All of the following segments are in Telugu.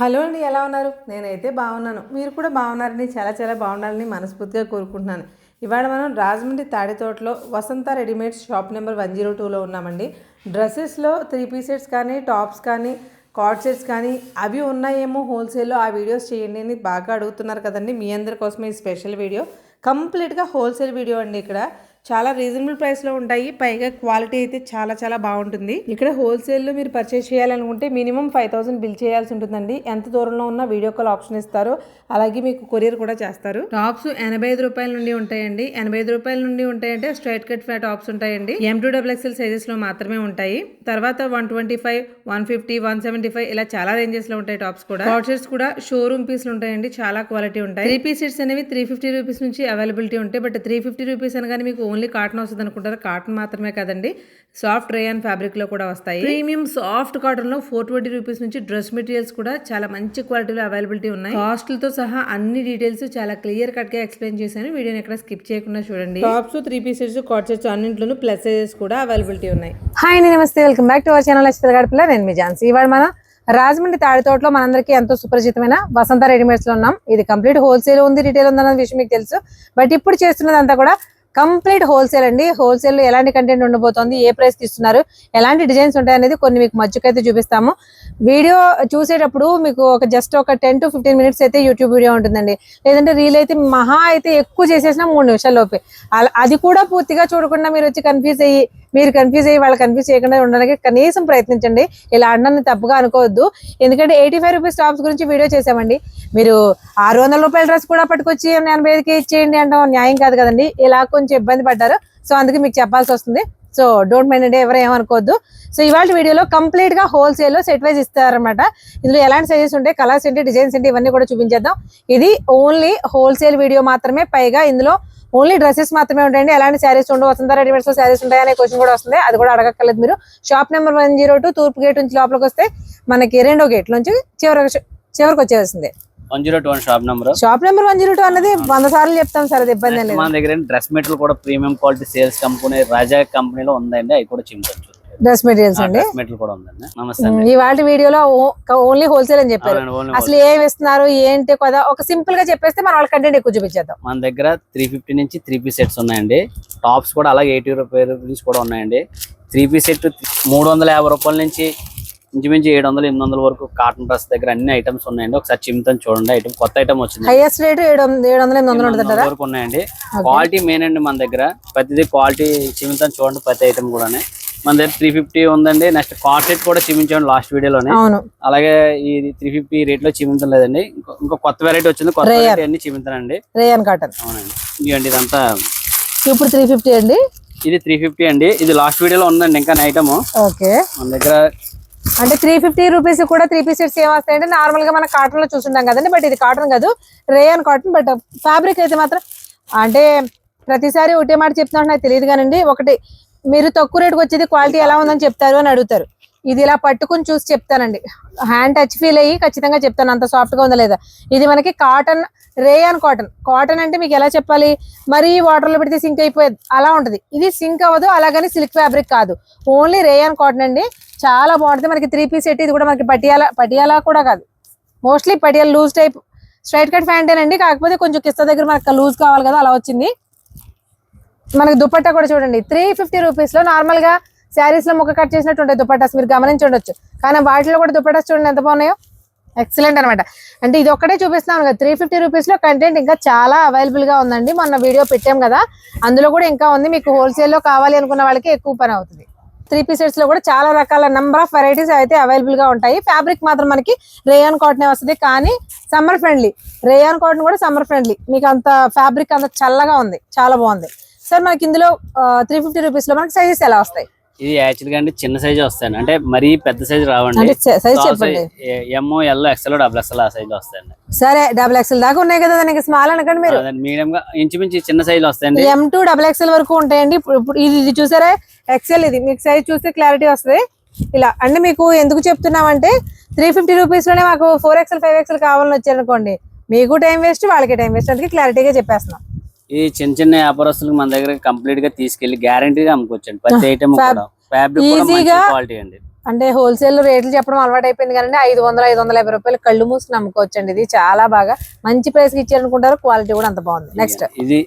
హలో అండి, ఎలా ఉన్నారు? నేనైతే బాగున్నాను. మీరు కూడా బాగున్నారని చాలా బాగుండాలని మనస్ఫూర్తిగా కోరుకుంటున్నాను. ఇవాళ మనం రాజమండ్రి తాడితోటలో వసంత రెడీమేడ్స్ షాప్ నెంబర్ 102లో ఉన్నామండి. డ్రెస్సెస్లో 3 పీసెస్ కానీ, టాప్స్ కానీ, కార్డ్ సెట్స్ కానీ అవి ఉన్నాయేమో హోల్సేల్లో, ఆ వీడియోస్ చేయండి అని బాగా అడుగుతున్నారు కదండి. మీ అందరి కోసమే ఈ స్పెషల్ వీడియో. కంప్లీట్గా హోల్సేల్ వీడియో అండి. ఇక్కడ చాలా రీజనబుల్ ప్రైస్లో ఉంటాయి. పైగా క్వాలిటీ అయితే చాలా బాగుంటుంది. ఇక్కడ హోల్సేల్లో మీరు పర్చేస్ చేయాలనుకుంటే మినిమం 5000 బిల్ చేయాల్సి ఉంటుందండి. ఎంత దూరంలో ఉన్నా వీడియో కాల్ ఆప్షన్ ఇస్తారు. అలాగే మీకు కొరియర్ కూడా చేస్తారు. టాప్స్ 85 రూపాయల నుండి ఉంటాయండి. 85 రూపాయల నుండి ఉంటాయంటే స్ట్రైట్ కట్ ఫ్లాట్ టాప్స్ ఉంటాయండి. M2XXL సైజెస్ లో మాత్రమే ఉంటాయి. తర్వాత 125, 150, 175 ఇలా చాలా రేంజెస్ లో ఉంటాయి టాప్స్ కూడా. కార్డ్ సెట్స్ కూడా షోరూమ్ పీస్లు ఉంటాయండి. చాలా క్వాలిటీ ఉంటాయి. 3 పీస్ సెట్స్ అనేవి 350 రూపీస్ నుంచి అవైలబిలిటీ ఉంటాయి. బట్ 350 రూపీస్ అనగానే మీకు ఓన్లీ కాటన్ వస్తుంది అనుకుంటారు. కాటన్ మాత్రమే కదండి, సాఫ్ట్ రేయాన్ ఫ్యాబ్రిక్ లో కూడా వస్తాయి. ప్రీమియం సాఫ్ట్ కాటన్ లో 420 రూపీస్ నుంచి డ్రెస్ మెటీరియల్స్ కూడా చాలా మంచి క్వాలిటీలో అవైలబిలిటీ ఉన్నాయి. కాస్ట్లతో సహా అన్ని డీటెయిల్స్ చాలా క్లియర్ కట్ గా ఎక్స్ప్లెయిన్ చేశాను. వీడియోని ఎక్కడ స్కిప్ చేయకుండా చూడండి. టాప్స్, 3 పీసెస్, కార్డ్ సెట్స్ అన్నింటిలోనూ ప్లస్ సైజెస్ కూడా అవైలబిలిటీ ఉన్నాయి. హాయ్, నమస్తే, welcome back to our channel Gadapala. నేను మీ ఝాన్సీ. ఇవాళ మనం రాజమండ్రి తాడితోటలో మనందరికీ ఎంతో సుపరిచితమైన వసంత రెడీమేడ్స్ లో ఉన్నాం. ఇది కంప్లీట్ హోల్సేల్ ఉంది, రిటైల్ ఉంది అన్న విషయం మీకు తెలుసు. బట్ ఇప్పుడు చేస్తున్నదంతా కూడా కంప్లీట్ హోల్సేల్ అండి. హోల్సేల్ లో ఎలాంటి కంటెంట్ ఉండబోతోంది, ఏ ప్రైస్ కి ఇస్తున్నారు, ఎలాంటి డిజైన్స్ ఉంటాయి అనేది కొన్ని మీకు మధ్యకైతే చూపిస్తాము. వీడియో చూసేటప్పుడు మీకు జస్ట్ ఒక 10 to 15 మినిట్స్ అయితే యూట్యూబ్ వీడియో ఉంటుందండి. లేదంటే రీల్ అయితే మహా అయితే ఎక్కువ చేసేసిన 3 నిమిషాల లోపే. అది కూడా పూర్తిగా చూడకుండా మీరు వచ్చి కన్ఫ్యూజ్ అయ్యి వాళ్ళు కన్ఫ్యూజ్ చేయకుండా ఉండడానికి కనీసం ప్రయత్నించండి. ఇలా అనడాన్ని తప్పుగా అనుకోవద్దు. ఎందుకంటే 85 రూపీస్ టాప్స్ గురించి వీడియో చేసామండి. మీరు 600 రూపాయల డ్రెస్ కూడా పట్టుకొచ్చి 85కి ఇచ్చేయండి అంటాం న్యాయం కాదు కదండి. ఇలా కొంచెం ఇబ్బంది పడ్డారు. సో అందుకే మీకు చెప్పాల్సి వస్తుంది. సో డోంట్ మైండ్ అండి, ఎవరు ఏమనుకోవద్దు. సో ఇవాళ వీడియోలో కంప్లీట్ గా హోల్సేల్ లో సెట్ వైజ్ ఇస్తారనమాట. ఇందులో ఎలాంటి సైజెస్ ఉంటాయి, కలర్స్ ఏంటి, డిజైన్స్ ఏంటి, ఇవన్నీ కూడా చూపించేద్దాం. ఇది ఓన్లీ హోల్సేల్ వీడియో మాత్రమే. పైగా ఇందులో ఓన్లీ డ్రెస్సెస్ మాత్రమే ఉంటాయండి. ఎలాంటి శారీస్ ఉండవు. వసంత రెడీమేడ్స్ లో శారీస్ ఉంటాయనే క్వశ్చన్ కూడా వస్తుంది. అది కూడా అడగక్కర్లేదు. మీరు షాప్ నెంబర్ 102 తూర్పు గేట్ నుంచి లోపలికి వస్తే మనకి రెండో గేట్ నుంచి చివరికి వచ్చేసింది. 102 షాప్ నెంబర్ 102 అన్నది 100 సార్లు చెప్తాం సార్, అది ఇబ్బంది లేదు. మన దగ్గర డ్రెస్ మెటీరియల్ కూడా ప్రీమియం క్వాలిటీ సేల్స్ కంపెనీ రాజా కంపెనీలో ఉందండి. అవి కూడా చింపొచ్చు. డ్రెస్ మెటీరియల్స్ అండి. ఇవాళ వీడియోలో ఓన్లీ హోల్సేల్ అని చెప్పారు. అసలు ఏమి ఇస్తున్నారు ఏంటి కదా ఒక సింపుల్ గా చెప్పేస్తే మన వాళ్ళ కంటెంట్ ఎక్కువ చూపించేద్దాం. మన దగ్గర 350 నుంచి 3 పీస్ సెట్స్ ఉన్నాయండి. టాప్స్ కూడా అలాగే 80 రూపీస్ కూడా ఉన్నాయండి. 3 పీస్ సెట్ 350 రూపాయల నుంచి ఇంచుమించు 700-800 వరకు కాటన్ డ్రెస్ దగ్గర అన్ని ఐటమ్స్ ఉన్నాయండి. ఒకసారి చిమ్ముతాను చూడండి. ఐటమ్ కొత్త ఐటమ్ వచ్చింది. హైయెస్ట్ రేట్ 700-800 వరకు ఉన్నాయండి. క్వాలిటీ మెయిన్ అండి. మన దగ్గర ప్రతిదీ క్వాలిటీ చిమ్ముతాను చూడండి. ప్రతి ఐటమ్ కూడా మన దగ్గర 350 ఉందండి. నెక్స్ట్ కార్డ్ సెట్ కూడా చిమ్మించాను లాస్ట్ వీడియోలోనే. అలాగే ఈ 350 రేట్ లో చిమ్మించడం లేదండి. ఇంకో కొత్త వెరైటీ వచ్చింది. కొత్త వెరైటీ అన్ని చిమ్మించానండి. Rayon cotton. అవునండి. ఇదండి ఇదంతా ఇప్పుడు 350 అండి. ఇది 350 అండి. ఇది లాస్ట్ వీడియోలో ఉందండి ఇంకా ఐటమ్. ఓకే, మన దగ్గర అంటే 350 రూపీస్ కూడా 3 పీస్ సెట్స్ ఏమొస్తాయంటే నార్మల్ గా మనం కాటన్ లో చూసుంటాం కదండి. బట్ ఇది కాటన్ కాదు, రేయన్ కాటన్. బట్ ఫ్యాబ్రిక్ అయితే మాత్రం అంటే ప్రతిసారి ఒకటే మాట చెప్తున్నా నాకు తెలియదు కానండి. ఒకటి మీరు తక్కువ రేటుకి వచ్చేది క్వాలిటీ ఎలా ఉందని చెప్తారు అని అడుగుతారు. ఇది ఇలా పట్టుకుని చూసి చెప్తానండి. హ్యాండ్ టచ్ ఫీల్ అయ్యి ఖచ్చితంగా చెప్తాను అంత సాఫ్ట్ గా ఉందా లేదా. ఇది మనకి కాటన్, రేయాన్ కాటన్. కాటన్ అంటే మీకు ఎలా చెప్పాలి, మరీ వాటర్ లో పెడితే సింక్ అయిపోయేది అలా ఉంటది. ఇది సింక్ అవ్వదు, అలాగని సిల్క్ ఫ్యాబ్రిక్ కాదు, ఓన్లీ రేయాన్ కాటన్ అండి. చాలా బాగుంటుంది. మనకి 3 పీస్ సెట్. ఇది కూడా మనకి పటియాలా కూడా కాదు, mostly Patiala loose type straight cut ప్యాంటేనండి. కాకపోతే కొంచెం కిస్తా దగ్గర మనకు లూజ్ కావాలి కదా, అలా వచ్చింది. మనకి దుపట్టా కూడా చూడండి 350 రూపీస్ లో. నార్మల్ గా శారీస్ లో ముక్క కట్ చేసినట్టు ఉంటాయి దుపట్టాస్, మీరు గమనించి ఉండొచ్చు. కానీ వాటిలో కూడా దుపట్టాస్ చూడండి ఎంత బాగున్నాయో. ఎక్సలెంట్ అనమాట. అంటే ఇది ఒక్కటే చూపిస్తున్నాను కదా. 350 రూపీస్ లో కంటెంట్ ఇంకా చాలా అవైలబుల్ గా ఉందండి. మొన్న వీడియో పెట్టాం కదా, అందులో కూడా ఇంకా ఉంది. మీకు హోల్సేల్ లో కావాలి అనుకున్న వాళ్ళకి ఎక్కువ పని అవుతుంది. 3 పీస్ సెట్స్ లో కూడా చాలా రకాల నెంబర్ ఆఫ్ వెరైటీస్ అయితే అవైలబుల్ గా ఉంటాయి. ఫ్యాబ్రిక్ మాత్రం మనకి రేయాన్ కాటన్ వస్తుంది. కానీ సమ్మర్ ఫ్రెండ్లీ. రేయాన్ కాటన్ కూడా సమ్మర్ ఫ్రెండ్లీ. మీకు అంత ఫ్యాబ్రిక్ అంత చల్లగా ఉంది, చాలా బాగుంది. సార్ మనకి ఇందులో 350 రూపీస్ లో మనకి సైజెస్ ఎలా వస్తాయి? ఇది యాక్చువల్ గా అంటే చిన్న సైజ్ వస్తాయండి. అంటే మరీ పెద్ద సైజ్ రావండి. సైజ్ చెప్పండి. ఎమ్, ఎల్, ఎక్స్ఎల్, XXL ఆ సైజ్ వస్తాయండి. సరే, XXL దాకా ఉన్నాయి కదా, దానికి స్మాల్ అనకండి మీరు. మీడియం గా ఇంచుమించు చిన్న సైజ్ వస్తాయండి. M2 XXL వరకు ఉంటాయండి. ఇప్పుడు ఇది చూసారా ఎక్స్ఎల్. ఇది మీకు సైజ్ చూస్తే క్లారిటీ వస్తుంది. ఇలా అంటే మీకు ఎందుకు చెప్తున్నామంటే 350 రూపీస్ లోనే మాకు 4XL 5XL కావాలని వచ్చారనుకోండి, మీకు టైం వేస్ట్, వాళ్ళకి టైం వేస్ట్. అందుకే క్లారిటీగా చెప్పేస్తున్నాం. ఈ చిన్న వ్యాపారస్తులకు మన దగ్గర కంప్లీట్ గా తీసుకెళ్లి గ్యారంటీగా అమ్ముకోవచ్చండి. ప్రతి ఐటమ్ కూడా ఫ్యాబ్రిక్ కూడా మంచి క్వాలిటీ అండి. అంటే హోల్సేల్ రేట్లు చెప్పడం అలవాటు అయిపోయింది కానీ 500-550 రూపాయలు కళ్ళు మూసుకుని అమ్ముకోవచ్చండి. ఇది చాలా బాగా మంచి ప్రైస్ కి ఇచ్చారనుకుంటారు. క్వాలిటీ కూడా అంత బాగుంది. నెక్స్ట్ ఇది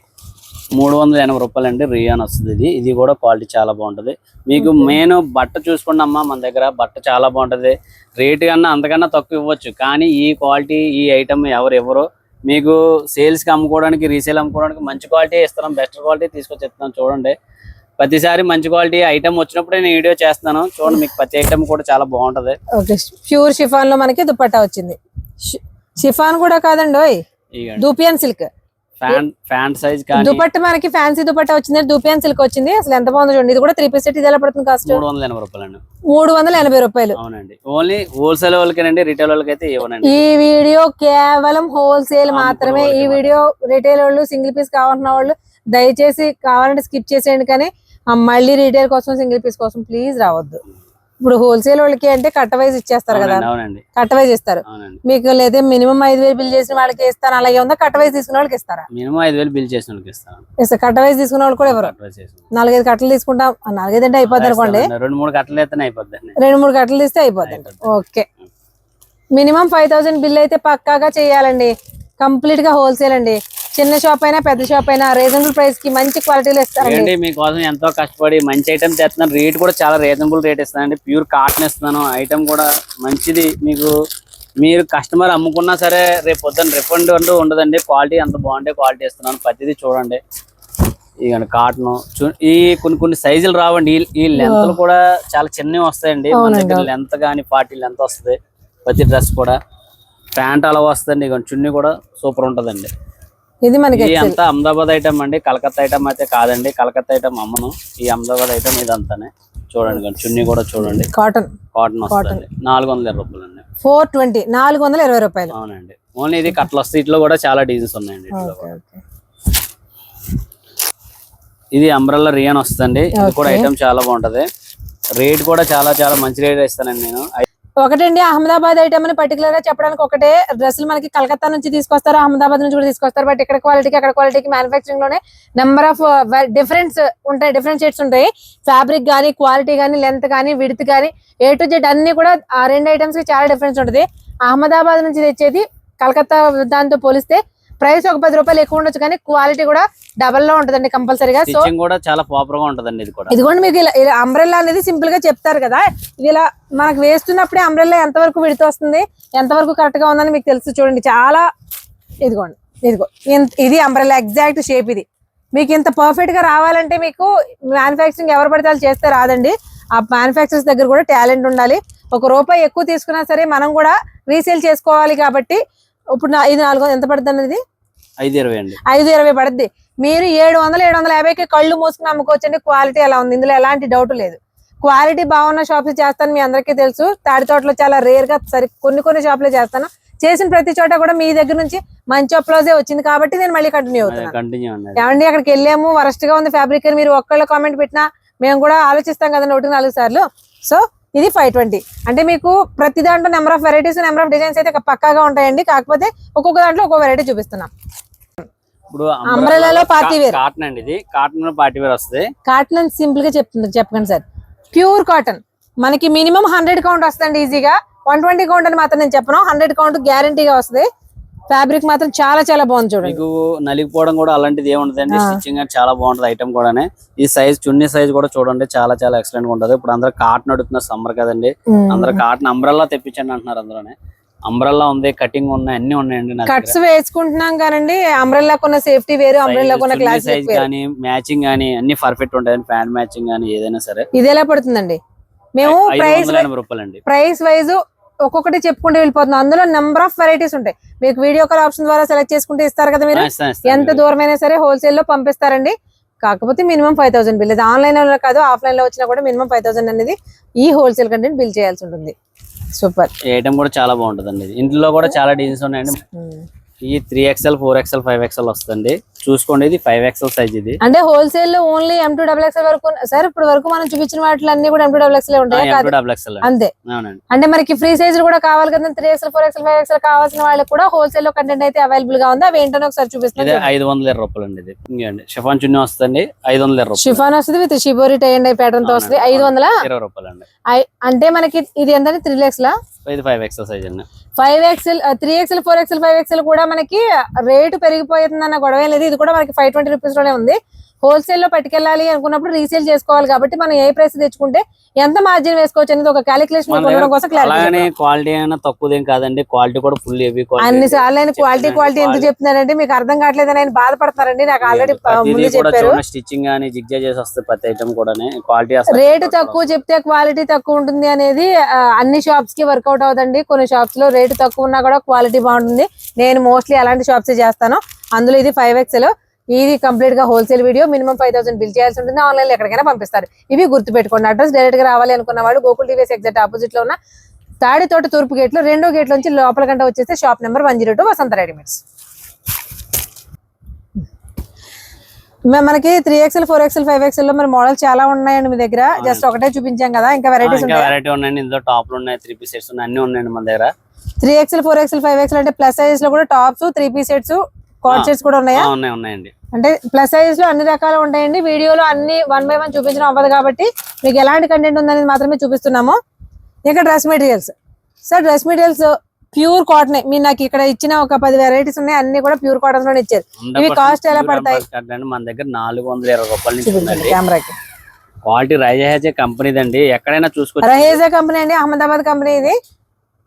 380 రూపాయలు అండి. రియాన్ వస్తుంది. ఇది కూడా క్వాలిటీ చాలా బాగుంటది. మీకు మెయిన్ బట్ట చూసుకోండి అమ్మా, మన దగ్గర బట్ట చాలా బాగుంటది. రేటు కన్నా అంతకన్నా తక్కువ ఇవ్వచ్చు, కానీ ఈ క్వాలిటీ ఈ ఐటమ్ ఎవరు మీకు సేల్స్ కి అమ్ముకోవడానికి, రీసేల్ అమ్ముకోవడానికి మంచి క్వాలిటీ ఇస్తున్నాం. బెస్ట్ క్వాలిటీ తీసుకొచ్చి ఇస్తున్నాం. చూడండి, ప్రతిసారి మంచి క్వాలిటీ ఐటమ్ వచ్చినప్పుడే నేను వీడియో చేస్తున్నాను. చూడండి, మీకు ప్రతి ఐటమ్ కూడా చాలా బాగుంటది. ఓకే, ప్యూర్ షిఫాన్ లో మనకి దుపట్టా వచ్చింది. షిఫాన్ కూడా కాదండి, దూపియన్ సిల్క్ ఫ్యాంట్ సైజ్ కానీ దుపట్ట మనకి ఫ్యాన్సీ దుపట్టా వచ్చింది. దూపియన్ సిల్క్ వచ్చింది. అసలు ఎంత బాగుందో చూడండి. ఇది కూడా 3 పీస్ సెట్. ఇది ఎలా పడుతుంది కాస్ట్? 380 రూపాయలు అండి. 380 రూపాయలు. అవునండి, ఓన్లీ హోల్సేల్ వాళ్ళకేనండి, రిటైల్ వాళ్ళకి అయితే ఇవ్వనండి. ఈ వీడియో కేవలం హోల్సేల్ మాత్రమే. ఈ వీడియో రిటైల్ వాళ్ళు సింగిల్ పీస్ కావాలన్న వాళ్ళు దయచేసి కావాలంటే స్కిప్ చేసేయండి, కానీ మళ్ళీ రిటైల్ కోసం సింగిల్ పీస్ కోసం ప్లీజ్ రావద్దు. ఇప్పుడు హోల్సేల్ వాళ్ళకి అంటే కట్ట వైజ్ ఇచ్చేస్తారు కదా, అవునండి, కట్ట వైజ్ ఇస్తారు. మీకు లేదా మినిమం 5,000 బిల్ చేసిన వాళ్ళకి ఇస్తాను, అలాగే ఉందా? కట్ట వైజ్ తీసుకున్న వాళ్ళకి ఇస్తారా? మినిమం 5,000 బిల్ చేసిన వాళ్ళకి ఇస్తాను. కట్ట వైజ్ తీసుకున్న వాళ్ళు కూడా ఎవరు? 4-5 కట్టలు తీసుకుంటాం. 4-5 అంటే అయిపోద్ది అనుకోండి. 2-3 కట్టలు అయితే అయిపోద్ది. 2-3 కట్టలు తీస్తే అయిపోద్ది. ఓకే, మినిమం 5,000 బిల్ అయితే పక్కాగా చేయాలండి. కంప్లీట్ గా హోల్సేల్ అండి. చిన్న షాప్ అయినా పెద్ద షాప్ అయినా రీజనబుల్ ప్రైస్ కి మంచి క్వాలిటీలో ఇస్తారండి. మీకోసం ఎంతో కష్టపడి మంచి ఐటమ్ తెస్తున్నాను. రేట్ కూడా చాలా రీజనబుల్ రేట్ ఇస్తానండి. ప్యూర్ కాటన్ ఇస్తున్నాను. ఐటమ్ కూడా మంచిది. మీకు మీరు కస్టమర్ అమ్ముకున్నా సరే రేపు పొద్దున్న రిఫండ్ అంటూ ఉండదండి. క్వాలిటీ అంత బాగుంటే క్వాలిటీ ఇస్తున్నాను. ప్రతిదీ చూడండి. ఇక కాటన్ ఈ కొన్ని సైజులు రావండి. ఈ లెంత్లు కూడా చాలా చిన్నవి వస్తాయండి. మన దగ్గర లెంత్ కానీ 40 లెంత్ వస్తుంది. ప్రతి డ్రెస్ కూడా ప్యాంట్ అలా వస్తుంది. ఇక చున్నీ కూడా సూపర్ ఉంటదండి. ఇది మనకి అంతా అహ్మదాబాద్ ఐటమ్ అండి. కలకత్తా ఐటమ్ అయితే కాదండి. కలకత్తా ఐటమ్ అమ్మను. ఈ అహ్మదాబాద్ ఐటమ్ ఇదంతానే. చూడండి, చున్నీ కూడా చూడండి. కాటన్ వస్తుంది. 420 రూపాయలు అండి. 420, 420 రూపాయలు. అవునండి, ఓన్లీ ఇది కట్ల స్ట్రీట్ లో కూడా చాలా డిజైన్స్ ఉన్నాయండి. ఇది అంబ్రెల్లా రియాన్ వస్తుంది. ఇది కూడా ఐటమ్ చాలా బాగుంటది. రేట్ కూడా చాలా చాలా మంచి రేట్ ఇస్తానండి నేను. ఒకటండి, అహ్మదాబాద్ ఐటమ్ అని పర్టికులర్ గా చెప్పడానికి ఒకటే. డ్రెస్సులు మనకి కలకత్తా నుంచి తీసుకొస్తారు, అహ్మదాబాద్ నుంచి కూడా తీసుకొస్తారు. బట్ ఇక్కడ క్వాలిటీకి అక్కడ క్వాలిటీకి మ్యానుఫాక్చరింగ్ లోనే నెంబర్ ఆఫ్ డిఫరెంట్ షేడ్స్ ఉంటాయి. ఫ్యాబ్రిక్ గానీ, క్వాలిటీ గానీ, లెంత్ గానీ, విడ్త్ గానీ, A to Z అన్ని కూడా ఆ 2 ఐటమ్స్ కి చాలా డిఫరెన్స్ ఉంటుంది. అహ్మదాబాద్ నుంచి తెచ్చేది కలకత్తా దాంతో పోలిస్తే ప్రైస్ ఒక 10 రూపాయలు ఎక్కువ ఉండొచ్చు, కానీ క్వాలిటీ కూడా డబల్ లో ఉంటదండి కంపల్సరీగా. సో కూడా చాలా ప్రాపర్ గా ఉంటదండి. ఇది కూడా ఇదిగోండి, మీకు ఇలా అంబ్రెల్లా అనేది సింపుల్ గా చెప్తారు కదా. ఇది ఇలా మనకు వేస్తున్నప్పుడే అంబ్రెల్లా ఎంతవరకు విడత వస్తుంది, ఎంతవరకు కరెక్ట్ గా ఉందని మీకు తెలుసు. చూడండి, చాలా ఇదిగోండి, ఇది అంబ్రెల్లా ఎగ్జాక్ట్ షేప్. ఇది మీకు ఇంత పర్ఫెక్ట్ గా రావాలంటే మీకు మ్యానుఫాక్చరింగ్ ఎవరు పడితే వాళ్ళు చేస్తే రాదండి. ఆ మ్యానుఫాక్చరర్స్ దగ్గర కూడా టాలెంట్ ఉండాలి. ₹1 ఎక్కువ తీసుకున్నా సరే మనం కూడా రీసేల్ చేసుకోవాలి. కాబట్టి ఇప్పుడు ఇది 400 ఎంత పడుతుంది అనేది? 520 అండి. 520 పడుద్ది. మీరు 700-750కి కళ్ళు మూసుకుని అమ్ముకోవచ్చండి. క్వాలిటీ ఎలా ఉంది, ఇందులో ఎలాంటి డౌట్ లేదు. క్వాలిటీ బాగున్న షాప్స్ చేస్తాను, మీ అందరికీ తెలుసు. తాడి తోటలో చాలా రేర్ గా కొన్ని షాపులు చేస్తాను. చేసిన ప్రతి చోట కూడా మీ దగ్గర నుంచి మంచి అప్లోజే వచ్చింది కాబట్టి నేను మళ్ళీ కంటిన్యూ అవుతున్నాను. ఏమండి, అక్కడికి వెళ్ళాము వరస్ట్ గా ఉంది ఫ్యాబ్రిక్ అని మీరు ఒక్కళ్ళు కామెంట్ పెట్టినా మేము కూడా ఆలోచిస్తాం కదా 1-4 సార్లు. సో ఇది 520. అంటే మీకు ప్రతి దాంట్లో number of varieties, number of designs అయితే పక్కాగా ఉంటాయండి. కాకపోతే ఒక్కొక్క దాంట్లో ఒక్కొక్క వెరైటీ చూపిస్తున్నాం. ఇప్పుడు అంబ్రెల్లాలో పార్టీ వేర్ కాటన్ అండి. ఇది కాటన్ లో పార్టీ వేర్ వస్తుంది. కాటన్ అని సింపుల్ గా చెప్పండి సార్. ప్యూర్ కాటన్ మనకి మినిమం 100 కౌంట్ వస్తుంది ఈజీగా. 120 కౌంట్ అని మాత్రం నేను చెప్పను. 100 కౌంట్ గ్యారంటీగా వస్తుంది. ఫ్యాబ్రిక్ మాత్రం చాలా చాలా బాగుంది. చూడండి, మీకు నలిగిపోవడం కూడా అలాంటిది ఏముండదండి. స్టిచ్చింగ్ చాలా బాగుంటది. ఐటమ్ కూడానే. ఈ సైజ్ చున్నీ సైజ్ కూడా చూడండి, చాలా చాలా ఎక్సలెంట్ గా ఉంటది. ఇప్పుడు అందరూ కాటన్ అడుగుతున్నారు, సమ్మర్ కదండి. అందరూ కాటన్ అంబ్రెల్లా తెప్పించండి అంటున్నారు. అందులోనే అంబ్రెల్లా ఉంది, కటింగ్ ఉన్నాయి, అన్ని ఉన్నాయండి. కట్స్ వేసుకుంటున్నాం కానండి. అంబ్రెల్లా కొన్న సేఫ్టీ వేరు, అంబ్రెల్లా కొన్న క్లాస్ సైజ్ కానీ మ్యాచింగ్ కానీ అన్ని పర్ఫెక్ట్ ఉంటాయి. ప్యాంట్ మ్యాచింగ్ కానీ ఏదైనా సరే. ఇది ఎలా పడుతుందండి? మేము ప్రైస్ వైజ్ ఒక్కొక్కటి చెప్పుకుంటూ వెళ్ళిపోతున్నాం. అందులో నెంబర్ ఆఫ్ వెరైటీస్ ఉంటాయి. మీకు వీడియో కాల్ ఆప్షన్ ద్వారా సెలెక్ట్ చేసుకుంటే ఇస్తారు కదా మీరు. ఎంత దూరమైనా సరే హోల్సేల్ లో పంపిస్తారండి. కాకపోతే మినిమం 5,000 బిల్. ఇది ఆన్లైన్ లో కాదు, ఆఫ్లైన్ లో వచ్చినా కూడా మినిమం 5,000 అనేది ఈ హోల్సేల్ కంటెంట్ బిల్ చేయాల్సి ఉంటుంది. సూపర్. ఐటమ్ కూడా చాలా బాగుంటుందండి. ఇంట్లో కూడా చాలా డిజైన్స్ ఉన్నాయండి. ఈ 3XL, 4XL, 5XL వస్తుంది. చూసుకోండి, ఇది 5XL సైజ్ ఇది. అంటే హోల్సేల్ లో ఓన్లీ M2XXL వరకు సార్ ఇప్పుడు వరకు మనం చూపించిన వాటిలో అన్ని కూడా M2XXL ఉంటాయి M2XXL అంతే. అవునండి. అంటే మనకి ఫ్రీ సైజ్ కూడా కావాలి కదా 3XL 4XL 5XL కావాల్సిన వాళ్ళకి కూడా హోల్సేల్ లో కంటెంట్ అయితే అవైలబుల్ గా ఉంది. అవి ఏంటో ఒకసారి చూపిస్తాను. 520 రూపాయలు అండి ఇది. ఇంకేండి షిఫాన్ చున్నీ వస్తుంది 500 రూపాయలు. షిఫాన్ వస్తుంది with shibori tie and pattern తో వస్తుంది 520 రూపాయలు అండి. అంటే మనకి ఇది ఎంత 3 lakhs ఇది 5XL సైజ్ అండి. 5XL 3XL 4XL 5XL కూడా మనకి రేటు పెరిగిపోతుందన్న గొడవ లేదు. ఇది కూడా మనకి 520 రూపీస్ లోనే ఉంది. హోల్సేల్ లో పట్టుకెళ్ళాలి అనుకున్నప్పుడు రీసేల్ చేసుకోవాలి కాబట్టి మనం ఏ ప్రైస్ తెచ్చుకుంటే ఎంత మార్జిన్ వేసుకోవచ్చు అనేది ఒక క్యాలిక్యులేషన్ కోసం అలాగే క్వాలిటీ అయినా తక్కువదేం కాదండి, క్వాలిటీ కూడా ఫుల్ హెవీ క్వాలిటీ. అన్ని సార్లు ఆయన క్వాలిటీ ఎందుకు చెప్తున్నారంటే మీకు అర్థం కావట్లేదు అని ఆయన బాధపడతారండి. నాకు ఆల్రెడీ ముందు చెప్పారు. స్టిచ్చింగ్ గానీ జిగ్జాగ్ చేసి వస్తే ప్రతి ఐటమ్ కూడా క్వాలిటీ రేటు తక్కువ చెప్తే క్వాలిటీ తక్కువ ఉంటుంది అనేది అన్ని షాప్స్ కి వర్కౌట్ అవుతుంది. కొన్ని షాప్స్ లో రేటు తక్కువ ఉన్నా కూడా క్వాలిటీ బాగుంటుంది. నేను మోస్ట్లీ అలాంటి షాప్స్ చేస్తాను. అందులో ఇది 5XL. ఇది కంప్లీట్ గా హోల్సేల్ వీడియో. మినిమం 5000 బిల్ చేయాల్సి ఉంటుంది. ఆన్లైన్ లో ఎక్కడికైనా పంపిస్తారు. ఇవి గుర్తుపెట్టుకోండి. అడ్రస్ డైరెక్ట్ గా రావాలి అనుకున్న వాడు గోకుల్ టీవీఎస్ ఎగ్జాక్ట్ ఆపోజిట్ లో ఉన్న తాడితోట తూర్పు గేట్ లో 2వ గేట్ నుంచి లోపల గంట వచ్చేస్తే షాప్ నెంబర్ 102 వసంత రెడీమేడ్స్. మనకి 3XL 4XL 5XL లో మరి మోడల్ చాలా ఉన్నాయండి మీ దగ్గర. జస్ట్ ఒకటే చూపించాం కదా, ఇంకా వెరైటీస్ ఉన్నాయండి. ఇందులో టాప్లు ఉన్నాయి, 3 పీస్ సెట్స్ ఉన్నాయి, అన్ని ఉన్నాయండి మన దగ్గర. 3XL 4XL 5XL అంటే ప్లస్ సైజెస్ లో కూడా tops 3 piece sets card sets కూడా ఉన్నాయా? ఉన్నాయండి. అంటే ప్లస్ సైజ్ లో అన్ని రకాలు ఉంటాయండి. వీడియోలో అన్ని 1 by 1 చూపించడం అవ్వదు కాబట్టి మీకు ఎలాంటి కంటెంట్ ఉందనేది మాత్రమే చూపిస్తున్నాము. ఇంకా dress materials sir, dress materials pure cotton. మీరు నాకు ఇక్కడ ఇచ్చిన ఒక 10 వెరైటీస్ ఉన్నాయి, అన్ని కూడా ప్యూర్ కాటన్ లో ఇచ్చారు. ఇవి కాస్ట్ ఎలా పడతాయి? మన దగ్గర 420 రూపాయల నుంచి కెమెరాకి. క్వాలిటీ రైజా కంపెనీదండి, ఎక్కడైనా చూసుకోవచ్చు. రహేజా కంపెనీ అండి, అహ్మదాబాద్ కంపెనీ. ఇది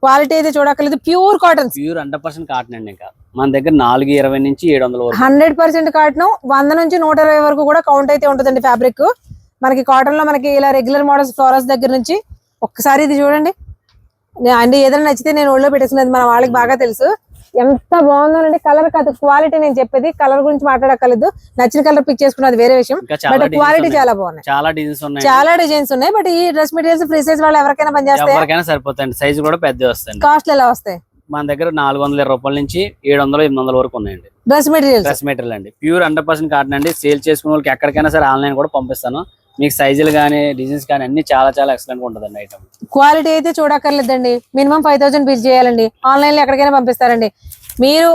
క్వాలిటీ అయితే చూడక్కర్లేదు, ప్యూర్ కాటన్, ప్యూర్ 100% కాటన్ అండి. ఇంకా మన దగ్గర 420 నుంచి 700 వరకు 100% కాటన్. 100 నుంచి 120 వరకు కూడా కౌంట్ అయితే ఉంటుందండి ఫ్యాబ్రిక్. మనకి కాటన్ లో మనకి ఇలా రెగ్యులర్ మోడల్స్ ఫ్లోరల్స్ దగ్గర నుంచి ఒక్కసారి ఇది చూడండి అండి. ఏదైనా నచ్చితే నేను ఒళ్ళో పెట్టేసుకునేది మన వాళ్ళకి బాగా తెలుసు. ఎంత బాగుందోనండి. కలర్ కాదు క్వాలిటీ, నేను చెప్పేది కలర్ గురించి మాట్లాడక్కర్లేదు. నచ్చిన కలర్ పిక్ చేసుకున్నది వేరే విషయం, బట్ క్వాలిటీ చాలా బాగున్నాయి. చాలా డిజైన్స్ ఉన్నాయి. బట్ ఈ డ్రెస్ మెటీరియల్స్ ఫ్రీ సైజ్ వాళ్ళు ఎవరికైనా పనిచేస్తాయి, ఎవరికైనా సరిపోతాయి. సైజ్ కూడా పెద్ద వస్తాయి. కాస్ట్ ఎలా వస్తాయి? మన దగ్గర 420 రూపాయల నుంచి 700-800 వరకు ఉన్నాయండి. డ్రెస్ మెటీరియల్ అండి, ప్యూర్ 100% కాటన్ అండి. సేల్ చేసుకునే వాళ్ళకి ఎక్కడికైనా సరే ఆన్లైన్ కూడా పంపిస్తాను. మీకు సైజులు కానీ డిజైన్స్ కానీ అన్ని చాలా చాలా ఎక్సలెంట్ గా ఉంటుందండి. ఐటమ్ క్వాలిటీ అయితే చూడక్కర్లేదండి. మినిమం 5000 బిల్ చేయాలండి. ఆన్లైన్ లో ఎక్కడికైనా పంపిస్తారండి. మీరు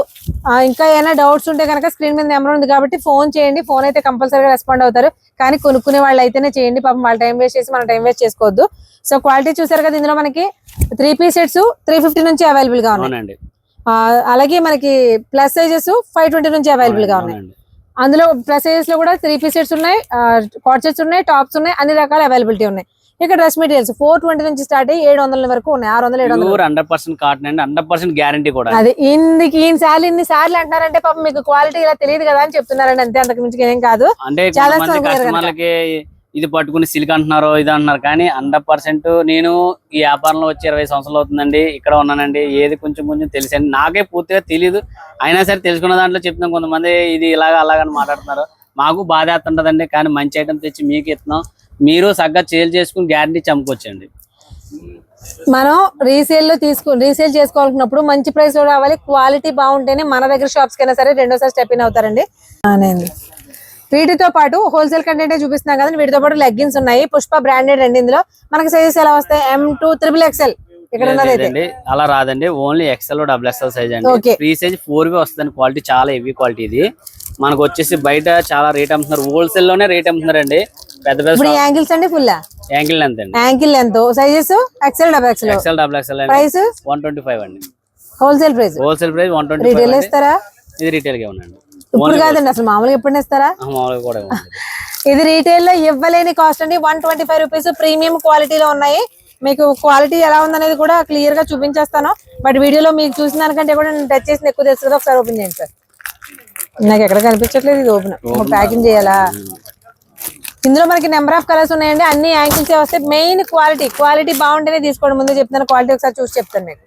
ఇంకా ఏమైనా డౌట్స్ ఉంటే కనుక స్క్రీన్ మీద నెంబర్ ఉంది కాబట్టి ఫోన్ చేయండి. ఫోన్ అయితే కంపల్సరీగా రెస్పాండ్ అవుతారు. కానీ కొనుక్కునే వాళ్ళు అయితేనే చేయండి. పాపం వాళ్ళ టైం వేస్ట్ చేసి మనం టైం వేస్ట్ చేసుకోవద్దు. సో క్వాలిటీ చూసారు కదా. ఇందులో మనకి 3 పీస్ సెట్స్ 350 నుంచి అవైలబుల్ గా ఉన్నాయి. అలాగే మనకి ప్లస్ సైజెస్ 520 నుంచి అవైలబుల్ గా ఉన్నాయి. అందులో ప్లస్ సైజెస్ లో కూడా 3 పీస్ సెట్స్ ఉన్నాయి, కార్డ్ సెట్స్ ఉన్నాయి, టాప్స్ ఉన్నాయి, అన్ని రకాల అవైలబిలిటీ ఉన్నాయి. ఇక డ్రెస్ మెటీరియల్స్ 420 నుంచి స్టార్ట్ అయ్యి 700 వరకు ఉన్నాయి. 600-700 100% కాటన్ అండి, 100% గ్యారంటీ కూడా. అది ఇన్ని సార్లు అంటున్నారంటే పాపం మీకు క్వాలిటీ ఇలా తెలియదు కదా అని చెప్తున్నారండి. అంతే, అంతకు మించి ఏం కాదు. అంటే కస్టమర్లకి ఇది పట్టుకుని సిల్క్ అంటున్నారు, ఇది అంటున్నారు. కానీ 100% నేను ఈ వ్యాపారంలో వచ్చి 20 సంవత్సరాలు అవుతుందండి, ఇక్కడ ఉన్నానండి. ఏది కొంచెం కొంచెం తెలిసండి, నాకే పూర్తిగా తెలియదు. అయినా సరే తెలుసుకున్న దాంట్లో చెప్తున్నాం. కొంతమంది ఇది ఇలాగా అలాగని మాట్లాడుతున్నారు, మాకు బాధ వేస్తుంటదండి. కానీ మంచి ఐటమ్ తెచ్చి మీకు ఇస్తున్నాం, మీరు సగ్గా సేల్ చేసుకుని గ్యారంటీ చంపుకోవచ్చండి. మనం రీసేల్ చేసుకోవాలనుకున్నప్పుడు మంచి ప్రైస్ లో రావాలి, క్వాలిటీ బాగుంటేనే మన దగ్గర షాప్స్ కైనా సరే రెండోసారి స్టెప్ ఇన్ అవుతారండి. వీటితో పాటు హోల్సేల్ కంటెంట్ చూపిస్తున్నాం కదండి. వీటితో పాటు లెగ్గిన్స్ ఉన్నాయి, పుష్ప బ్రాండెడ్ అండి. ఇందులో మనకి సైజెస్ ఎలా వస్తాయి? M2 XXL ఇక్కడ ఉన్నది అలా రాదండి, ఓన్లీ XL XXL సైజ్ అండి. ఫ్రీ సైజ్ 4 వస్తుంది. క్వాలిటీ చాలా హెవీ క్వాలిటీ. ఇది మనకు వచ్చేసి బయట చాలా రేట్ అమ్ముతున్నారు, హోల్సేల్ లోనే రేట్ అమ్ముతున్నారు అండి. పెద్ద పెద్ద యాంగిల్స్ అండి, ఫుల్ యాంగిల్ లెంత్ అండి. Ankle length sizes XL XXL price 125 అండి. Wholesale price 125. రిటైల్ ఇస్తారా? ఇది రిటైల్ గా ఉందండి. ఇప్పుడు కాదండి, అసలు మామూలుగా ఎప్పుడు ఇస్తారా? మామూలుగా కూడా ఇది రీటైల్ లో ఇవ్వలేని కాస్ట్ అండి. 125 రూపీస్. ప్రీమియం క్వాలిటీలో ఉన్నాయి. మీకు క్వాలిటీ ఎలా ఉందనేది కూడా క్లియర్ గా చూపించేస్తాను. బట్ వీడియోలో మీకు చూసిన దానికంటే కూడా నేను టచ్ చేసిన ఎక్కువ తెలుసు కదా. ఒకసారి ఓపెన్ చేయండి సార్. నాకు ఎక్కడ కనిపించట్లేదు, ఇది ఓపెన్ ప్యాకింగ్ చేయాలా? ఇందులో మనకి నెంబర్ ఆఫ్ కలర్స్ ఉన్నాయండి. అన్ని యాంగిల్స్ వస్తాయి. మెయిన్ క్వాలిటీ బాగుంటేనే తీసుకోండి. ముందు చెప్తాను, క్వాలిటీ ఒకసారి చూసి చెప్తాను మీకు.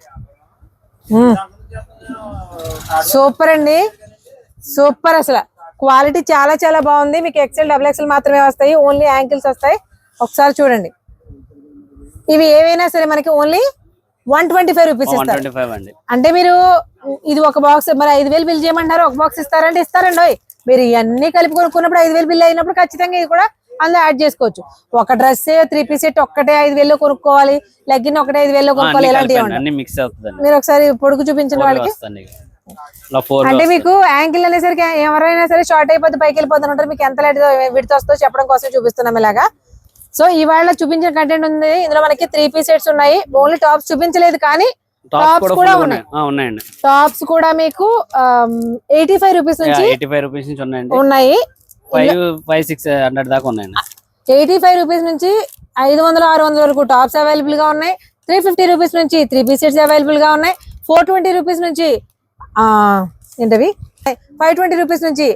సూపర్ అండి, సూపర్. అసలు క్వాలిటీ చాలా చాలా బాగుంది. మీకు XL XXL మాత్రమే వస్తాయి, ఓన్లీ యాంకిల్స్ వస్తాయి. ఒకసారి చూడండి. ఇవి ఏవైనా సరే మనకి ఓన్లీ 125 రూపీస్ ఇస్తారు. అంటే మీరు ఇది ఒక బాక్స్ మరి 5000 బిల్ చేయమంటారు, ఒక బాక్స్ ఇస్తారంటే ఇస్తారండి. మీరు ఇవన్నీ కలిపి కొనుక్కున్నప్పుడు 5,000 బిల్ అయినప్పుడు ఖచ్చితంగా ఇది కూడా అందులో యాడ్ చేసుకోవచ్చు. ఒక డ్రెస్ 3 పీస్ సెట్ ఒక్కటే 5,000 కొనుక్కోవాలి, లెగ్గిన్ ఒకటే 5,000 కొనుక్కోవాలి, ఇలాంటివి అన్ని మిక్స్ అవుతుందండి. మీరు ఒకసారి పొడుగు చూపించిన వాళ్ళకి అంటే మీకు యాంగిల్ అనేసరికి ఎవరైనా సరే షార్ట్ అయిపోతే పైకి వెళ్ళిపోతున్నారు, మీకు ఎంత లైట్ విడత వస్తుందో చెప్పడం కోసం చూపిస్తున్నాం ఇలాగా. సో ఇవాళ చూపించిన కంటెంట్ ఉంది, ఇందులో మనకి 3 పీస్ సెట్స్ ఉన్నాయి. ఓన్లీ టాప్స్ చూపించలేదు కానీ టాప్స్ కూడా ఉన్నాయండి. టాప్స్ కూడా మీకు 85 రూపీస్ నుంచి ఉన్నాయి. 500-600 దాకా ఉన్నాయండి. 85 రూపీస్ నుంచి 500-600 వరకు టాప్స్ అవైలబుల్ గా ఉన్నాయి. 350 రూపీస్ నుంచి 3 పీస్ సెట్స్ అవైలబుల్ గా ఉన్నాయి. 420 రూపీస్ నుంచి ఏంటవి 520 రూపీస్ నుంచి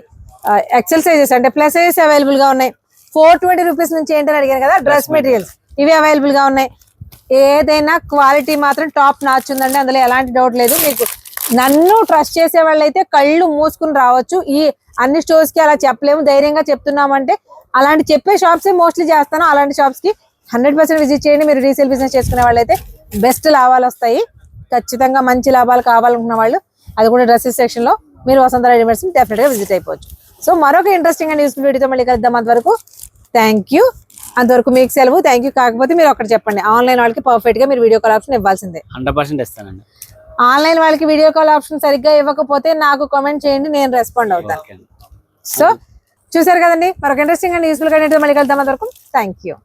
ఎక్సెల్ సైజెస్ అంటే ప్లస్ సైజెస్ అవైలబుల్ గా ఉన్నాయి. 420 రూపీస్ నుంచి ఏంటని అడిగాను కదా, డ్రెస్ మెటీరియల్స్ ఇవి అవైలబుల్ గా ఉన్నాయి. ఏదైనా క్వాలిటీ మాత్రం టాప్ నాచ్ ఉందండి, అందులో ఎలాంటి డౌట్ లేదు. మీకు నన్ను ట్రస్ట్ చేసే వాళ్ళైతే కళ్ళు మూసుకుని రావచ్చు. ఈ అన్ని స్టోర్స్ కి అలా చెప్పలేము, ధైర్యంగా చెప్తున్నామంటే అలాంటి చెప్పే షాప్స్ మోస్ట్లీ చేస్తాను. అలాంటి షాప్స్ కి 100% విజిట్ చేయండి. మీరు రీసేల్ బిజినెస్ చేసుకునే వాళ్ళైతే బెస్ట్ లాభాలు వస్తాయి. ఖచ్చితంగా మంచి లాభాలు కావాలనుకున్న వాళ్ళు, అది కూడా డ్రెస్సెస్ సెక్షన్ లో మీరు వసంత రెడీమేడ్స్ డెఫినెట్ గా విజిట్ అయిపోవచ్చు. సో మరొక ఇంట్రెస్టింగ్ అండ్ యూస్ఫుల్ వీడియోతో మళ్ళీ కలుద్దాం. అంతవరకు థ్యాంక్ యూ. అంతవరకు మీకు సెలవు. Thank you. కాకపోతే మీరు ఒకటి చెప్పండి, ఆన్లైన్ వాళ్ళకి పర్ఫెక్ట్ గా మీరు వీడియో కాల్ ఆప్షన్ ఇవ్వాల్సిందే. 100% ఇస్తానండి. ఆన్లైన్ వాళ్ళకి వీడియో కాల్ ఆప్షన్ సరిగ్గా ఇవ్వకపోతే నాకు కామెంట్ చేయండి, నేను రెస్పాండ్ అవుతాను. సో చూసారు కదండి, మరొక ఇంట్రెస్టింగ్ అండ్ యూస్ఫుల్ గా మళ్ళీ కలుద్దాం. అంతవరకు థ్యాంక్ యూ.